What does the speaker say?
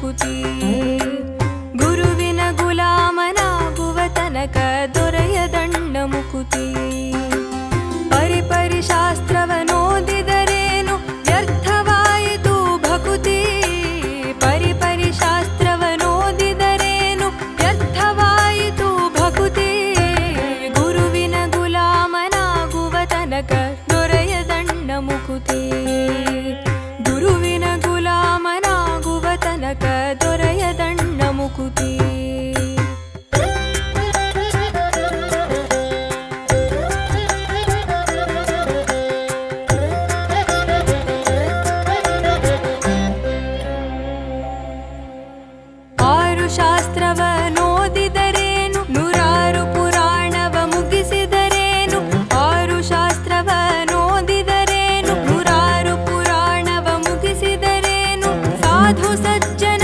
ಮುಕುತಿ ಗುರುವಿನ ಗುಲಾಮನಾಗುವ ತನಕ ದೊರೆಯದಣ್ಣ ಮುಕುತಿ ಪರಿಪರಿ ಶಾಸ್ತ್ರವನೋದಿದರೇನು ವ್ಯರ್ಥವಾಯಿತು ಭಕುತಿ ಪರಿಪರಿ ಶಾಸ್ತ್ರವನೋದಿದರೇನು ವ್ಯರ್ಥವಾಯಿತು ಭಕುತಿ ಗುರುವಿನ ಗುಲಾಮನಾಗುವ ತನಕ ದೊರೆಯದಣ್ಣ ಮುಕುತಿ ಗುರುವಿನ ಗುಲಾಮನಾಗುವ ತನಕ ದೊರೆಯದಣ್ಣ ಮುಕುತಿ ಶಾಸ್ತ್ರವನೋದಿದರೇನು ನೂರಾರು ಪುರಾಣವ ಮುಗಿಸಿದರೇನು ಆರು ಶಾಸ್ತ್ರವನೋದಿದರೇನು ನೂರಾರು ಪುರಾಣವ ಮುಗಿಸಿದರೇನು ಸಾಧು ಸಜ್ಜನ